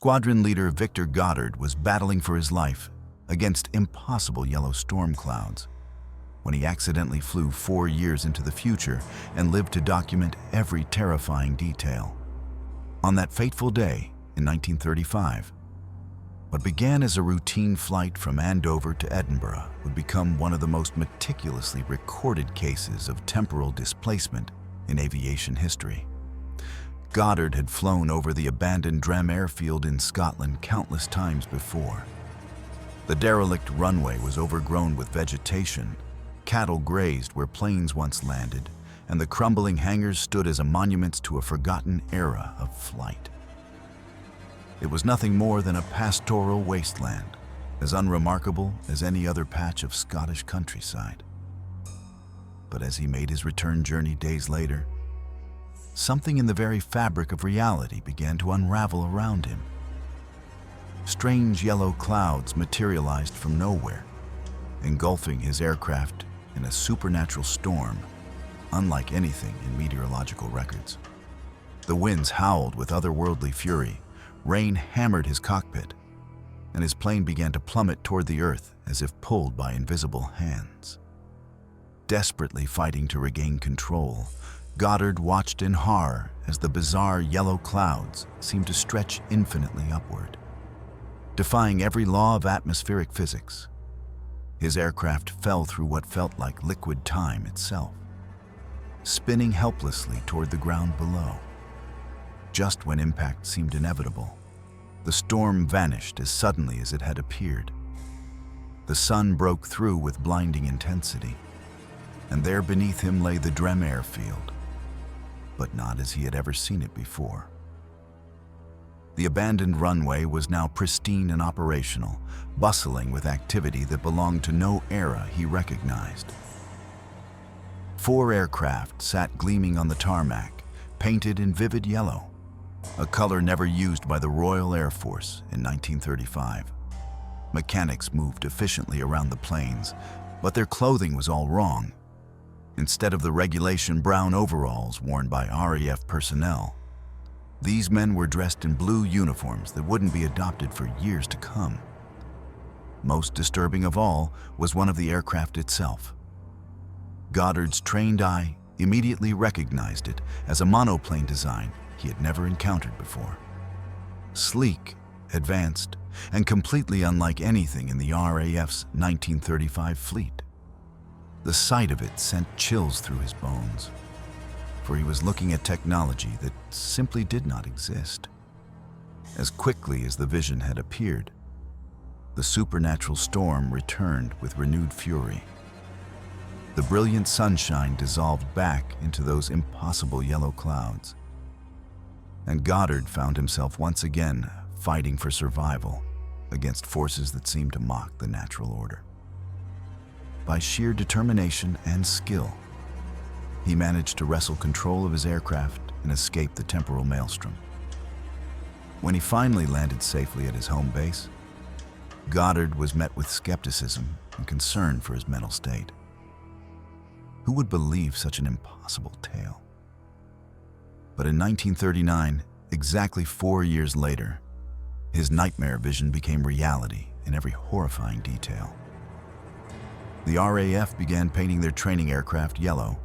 Squadron leader Victor Goddard was battling for his life against impossible yellow storm clouds when he accidentally flew 4 years into the future and lived to document every terrifying detail. On that fateful day in 1935, what began as a routine flight from Andover to Edinburgh would become one of the most meticulously recorded cases of temporal displacement in aviation history. Goddard had flown over the abandoned Jourdain airfield in Scotland countless times before. The derelict runway was overgrown with vegetation, cattle grazed where planes once landed, and the crumbling hangars stood as monuments to a forgotten era of flight. It was nothing more than a pastoral wasteland, as unremarkable as any other patch of Scottish countryside. But as he made his return journey days later, something in the very fabric of reality began to unravel around him. Strange yellow clouds materialized from nowhere, engulfing his aircraft in a supernatural storm unlike anything in meteorological records. The winds howled with otherworldly fury, rain hammered his cockpit, and his plane began to plummet toward the earth as if pulled by invisible hands. Desperately fighting to regain control, Goddard watched in horror as the bizarre yellow clouds seemed to stretch infinitely upward. Defying every law of atmospheric physics, his aircraft fell through what felt like liquid time itself, spinning helplessly toward the ground below. Just when impact seemed inevitable, the storm vanished as suddenly as it had appeared. The sun broke through with blinding intensity, and there beneath him lay the Jourdain airfield, but not as he had ever seen it before. The abandoned runway was now pristine and operational, bustling with activity that belonged to no era he recognized. 4 aircraft sat gleaming on the tarmac, painted in vivid yellow, a color never used by the Royal Air Force in 1935. Mechanics moved efficiently around the planes, but their clothing was all wrong. Instead of the regulation brown overalls worn by RAF personnel, these men were dressed in blue uniforms that wouldn't be adopted for years to come. Most disturbing of all was one of the aircraft itself. Goddard's trained eye immediately recognized it as a monoplane design he had never encountered before. Sleek, advanced, and completely unlike anything in the RAF's 1935 fleet. The sight of it sent chills through his bones, for he was looking at technology that simply did not exist. As quickly as the vision had appeared, the supernatural storm returned with renewed fury. The brilliant sunshine dissolved back into those impossible yellow clouds, and Goddard found himself once again fighting for survival against forces that seemed to mock the natural order. By sheer determination and skill, he managed to wrestle control of his aircraft and escape the temporal maelstrom. When he finally landed safely at his home base, Goddard was met with skepticism and concern for his mental state. Who would believe such an impossible tale? But in 1939, exactly 4 years later, his nightmare vision became reality in every horrifying detail. The RAF began painting their training aircraft yellow.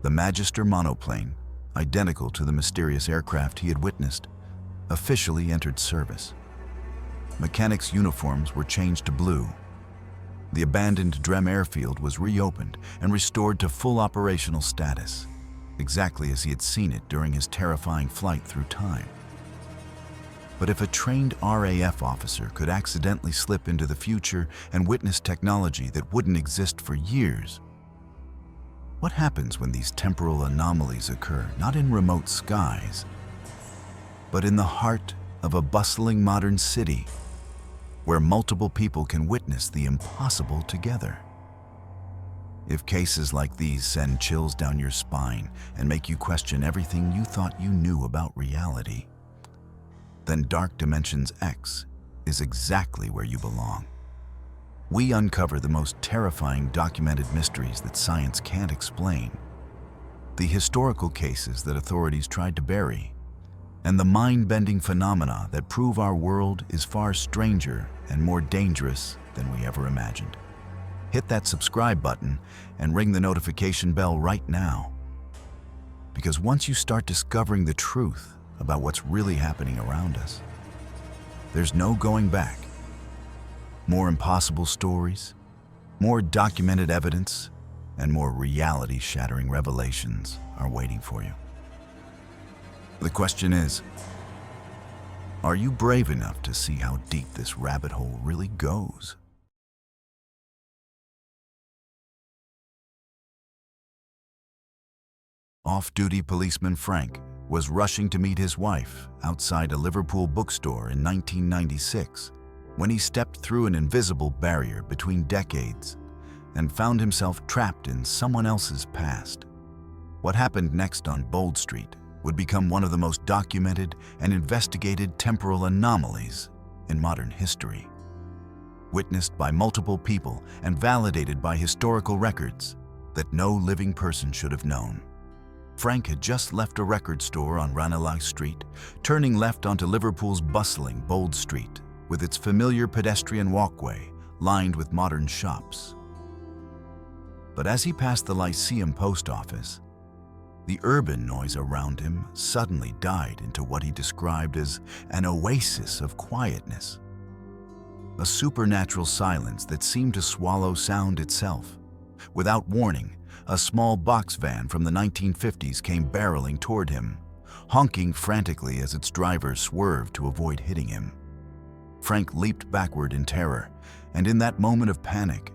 The Magister monoplane, identical to the mysterious aircraft he had witnessed, officially entered service. Mechanics' uniforms were changed to blue. The abandoned Jourdain airfield was reopened and restored to full operational status, exactly as he had seen it during his terrifying flight through time. But if a trained RAF officer could accidentally slip into the future and witness technology that wouldn't exist for years, what happens when these temporal anomalies occur, not in remote skies, but in the heart of a bustling modern city, where multiple people can witness the impossible together? If cases like these send chills down your spine and make you question everything you thought you knew about reality, then Dark Dimensions X is exactly where you belong. We uncover the most terrifying documented mysteries that science can't explain, the historical cases that authorities tried to bury, and the mind-bending phenomena that prove our world is far stranger and more dangerous than we ever imagined. Hit that subscribe button and ring the notification bell right now. Because once you start discovering the truth about what's really happening around us, there's no going back. More impossible stories, more documented evidence, and more reality-shattering revelations are waiting for you. The question is, are you brave enough to see how deep this rabbit hole really goes? Off-duty policeman Frank was rushing to meet his wife outside a Liverpool bookstore in 1996 when he stepped through an invisible barrier between decades and found himself trapped in someone else's past. What happened next on Bold Street would become one of the most documented and investigated temporal anomalies in modern history. Witnessed by multiple people and validated by historical records that no living person should have known. Frank had just left a record store on Ranelagh Street, turning left onto Liverpool's bustling Bold Street, with its familiar pedestrian walkway lined with modern shops. But as he passed the Lyceum post office, the urban noise around him suddenly died into what he described as an oasis of quietness. A supernatural silence that seemed to swallow sound itself. Without warning, a small box van from the 1950s came barreling toward him, honking frantically as its driver swerved to avoid hitting him. Frank leaped backward in terror, and in that moment of panic,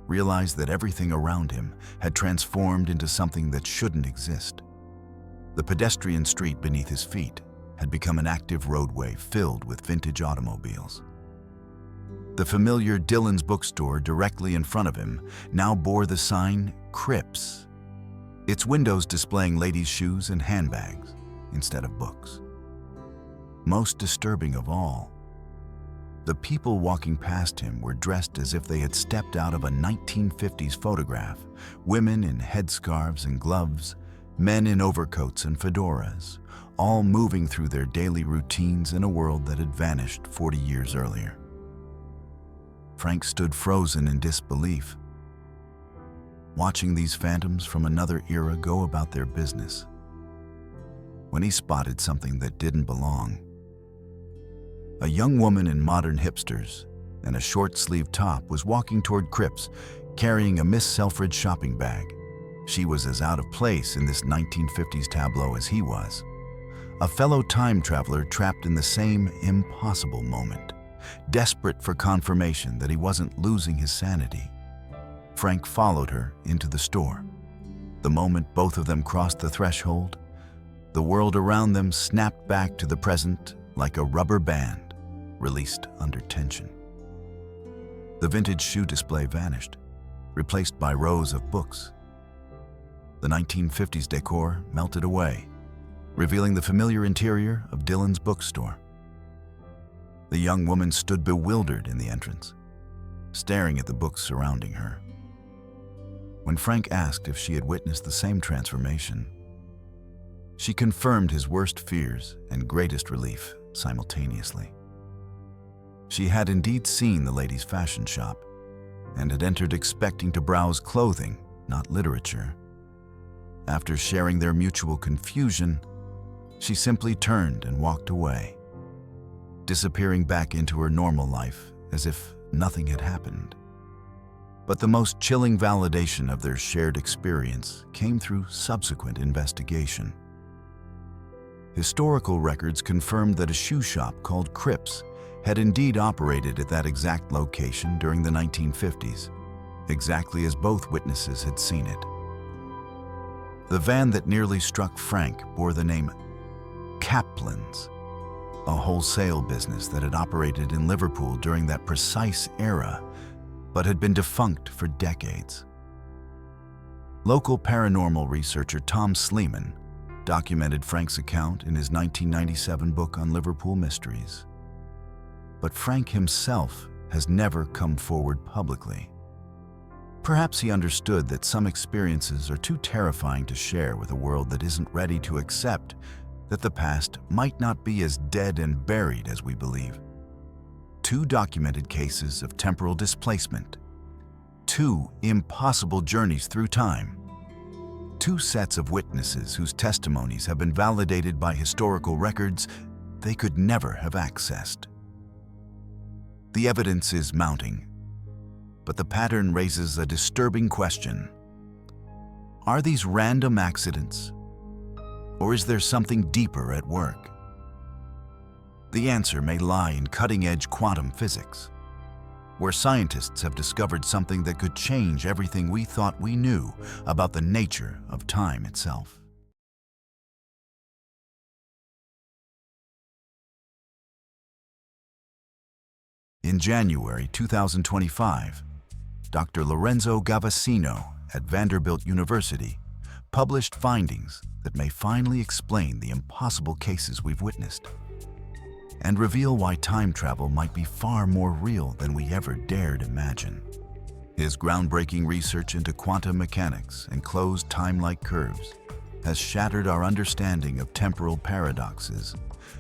realized that everything around him had transformed into something that shouldn't exist. The pedestrian street beneath his feet had become an active roadway filled with vintage automobiles. The familiar Dillon's bookstore directly in front of him now bore the sign Cripps, its windows displaying ladies' shoes and handbags instead of books. Most disturbing of all, the people walking past him were dressed as if they had stepped out of a 1950s photograph, women in headscarves and gloves, men in overcoats and fedoras, all moving through their daily routines in a world that had vanished 40 years earlier. Frank stood frozen in disbelief, watching these phantoms from another era go about their business, when he spotted something that didn't belong. A young woman in modern hipsters and a short-sleeved top was walking toward Cripps, carrying a Miss Selfridge shopping bag. She was as out of place in this 1950s tableau as he was. A fellow time traveler trapped in the same impossible moment, desperate for confirmation that he wasn't losing his sanity. Frank followed her into the store. The moment both of them crossed the threshold, the world around them snapped back to the present like a rubber band released under tension. The vintage shoe display vanished, replaced by rows of books. The 1950s decor melted away, revealing the familiar interior of Dillon's bookstore. The young woman stood bewildered in the entrance, staring at the books surrounding her. When Frank asked if she had witnessed the same transformation, she confirmed his worst fears and greatest relief simultaneously. She had indeed seen the ladies' fashion shop and had entered expecting to browse clothing, not literature. After sharing their mutual confusion, she simply turned and walked away, disappearing back into her normal life as if nothing had happened. But the most chilling validation of their shared experience came through subsequent investigation. Historical records confirmed that a shoe shop called Cripps had indeed operated at that exact location during the 1950s, exactly as both witnesses had seen it. The van that nearly struck Frank bore the name Kaplan's, a wholesale business that had operated in Liverpool during that precise era, but had been defunct for decades. Local paranormal researcher Tom Sleeman documented Frank's account in his 1997 book on Liverpool mysteries. But Frank himself has never come forward publicly. Perhaps he understood that some experiences are too terrifying to share with a world that isn't ready to accept that the past might not be as dead and buried as we believe. 2 documented cases of temporal displacement. 2 impossible journeys through time. 2 sets of witnesses whose testimonies have been validated by historical records they could never have accessed. The evidence is mounting, but the pattern raises a disturbing question. Are these random accidents, or is there something deeper at work? The answer may lie in cutting-edge quantum physics, where scientists have discovered something that could change everything we thought we knew about the nature of time itself. In January 2025, Dr. Lorenzo Gavassino at Vanderbilt University published findings that may finally explain the impossible cases we've witnessed and reveal why time travel might be far more real than we ever dared imagine. His groundbreaking research into quantum mechanics and closed time-like curves has shattered our understanding of temporal paradoxes,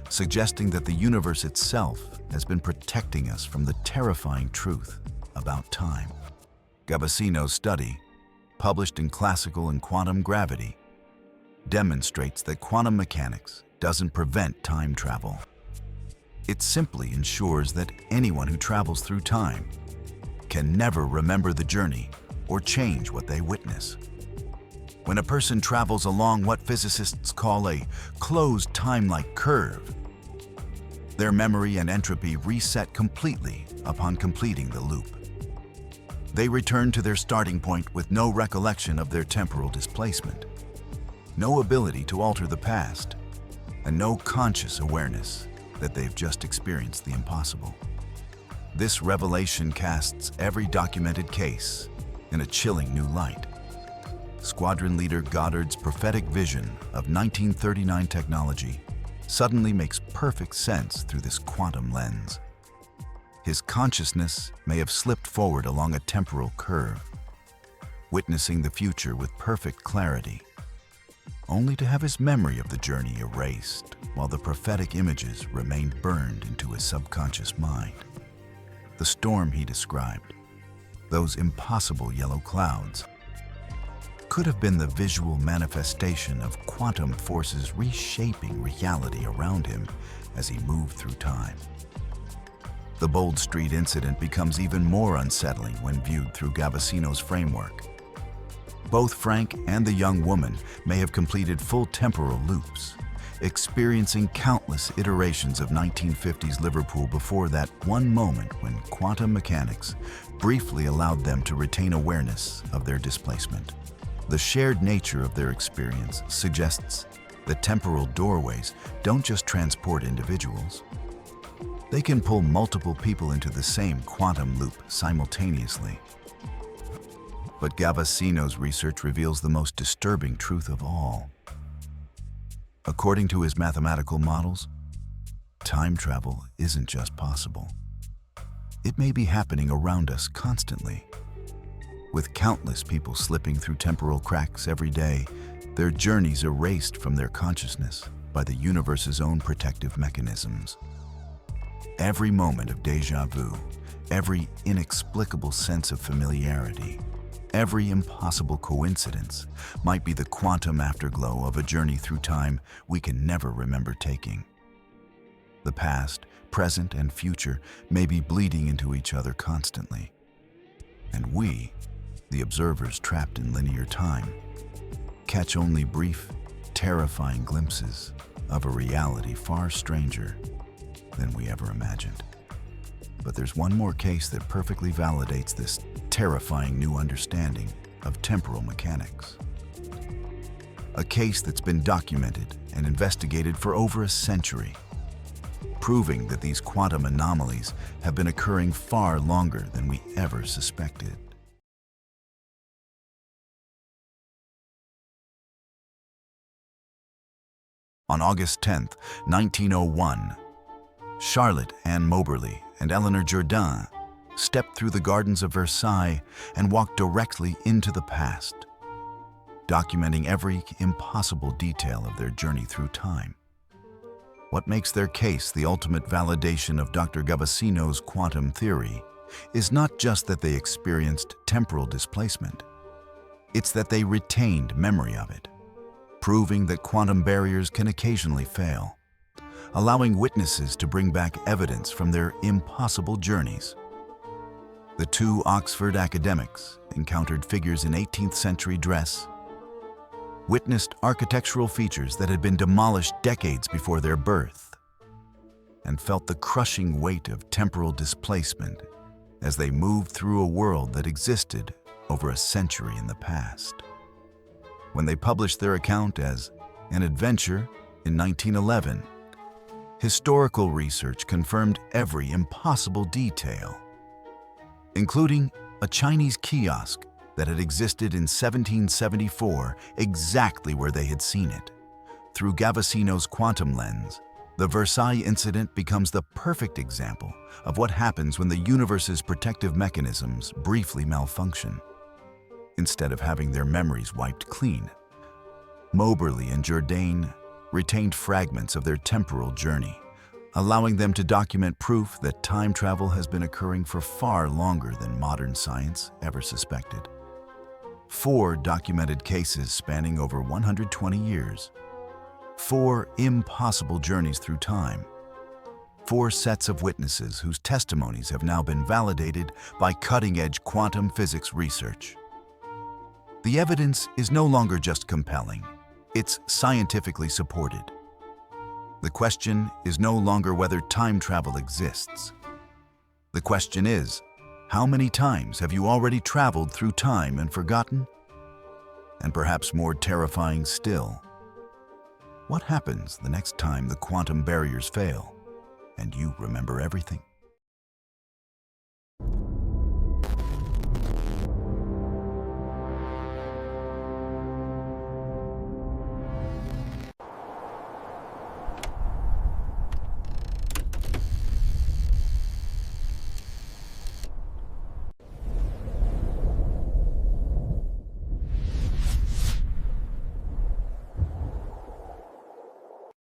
suggesting that the universe itself has been protecting us from the terrifying truth about time. Gavassino's study, published in Classical and Quantum Gravity, demonstrates that quantum mechanics doesn't prevent time travel. It simply ensures that anyone who travels through time can never remember the journey or change what they witness. When a person travels along what physicists call a closed time-like curve, their memory and entropy reset completely upon completing the loop. They return to their starting point with no recollection of their temporal displacement, no ability to alter the past, and no conscious awareness that they've just experienced the impossible. This revelation casts every documented case in a chilling new light. Squadron leader Goddard's prophetic vision of 1939 technology suddenly makes perfect sense through this quantum lens. His consciousness may have slipped forward along a temporal curve, witnessing the future with perfect clarity, only to have his memory of the journey erased while the prophetic images remained burned into his subconscious mind. The storm he described, those impossible yellow clouds, could have been the visual manifestation of quantum forces reshaping reality around him as he moved through time. The Bold Street incident becomes even more unsettling when viewed through Gavassino's framework. Both Frank and the young woman may have completed full temporal loops, experiencing countless iterations of 1950s Liverpool before that one moment when quantum mechanics briefly allowed them to retain awareness of their displacement. The shared nature of their experience suggests that temporal doorways don't just transport individuals. They can pull multiple people into the same quantum loop simultaneously. But Gavassino's research reveals the most disturbing truth of all. According to his mathematical models, time travel isn't just possible. It may be happening around us constantly. With countless people slipping through temporal cracks every day, their journeys erased from their consciousness by the universe's own protective mechanisms. Every moment of déjà vu, every inexplicable sense of familiarity, every impossible coincidence might be the quantum afterglow of a journey through time we can never remember taking. The past, present, and future may be bleeding into each other constantly. And we, the observers trapped in linear time, catch only brief, terrifying glimpses of a reality far stranger than we ever imagined. But there's one more case that perfectly validates this terrifying new understanding of temporal mechanics. A case that's been documented and investigated for over a century, proving that these quantum anomalies have been occurring far longer than we ever suspected. On August 10, 1901, Charlotte Ann Moberly and Eleanor Jourdain stepped through the gardens of Versailles and walked directly into the past, documenting every impossible detail of their journey through time. What makes their case the ultimate validation of Dr. Gavasino's quantum theory is not just that they experienced temporal displacement. It's that they retained memory of it, proving that quantum barriers can occasionally fail, allowing witnesses to bring back evidence from their impossible journeys. The two Oxford academics encountered figures in 18th century dress, witnessed architectural features that had been demolished decades before their birth, and felt the crushing weight of temporal displacement as they moved through a world that existed over a century in the past. When they published their account as an adventure in 1911, historical research confirmed every impossible detail, including a Chinese kiosk that had existed in 1774 exactly where they had seen it. Through Gavasino's quantum lens, the Versailles incident becomes the perfect example of what happens when the universe's protective mechanisms briefly malfunction. Instead of having their memories wiped clean, Moberly and Jourdain retained fragments of their temporal journey, allowing them to document proof that time travel has been occurring for far longer than modern science ever suspected. 4 documented cases spanning over 120 years. 4 impossible journeys through time. 4 sets of witnesses whose testimonies have now been validated by cutting-edge quantum physics research. The evidence is no longer just compelling, it's scientifically supported. The question is no longer whether time travel exists. The question is, how many times have you already traveled through time and forgotten? And perhaps more terrifying still, what happens the next time the quantum barriers fail and you remember everything?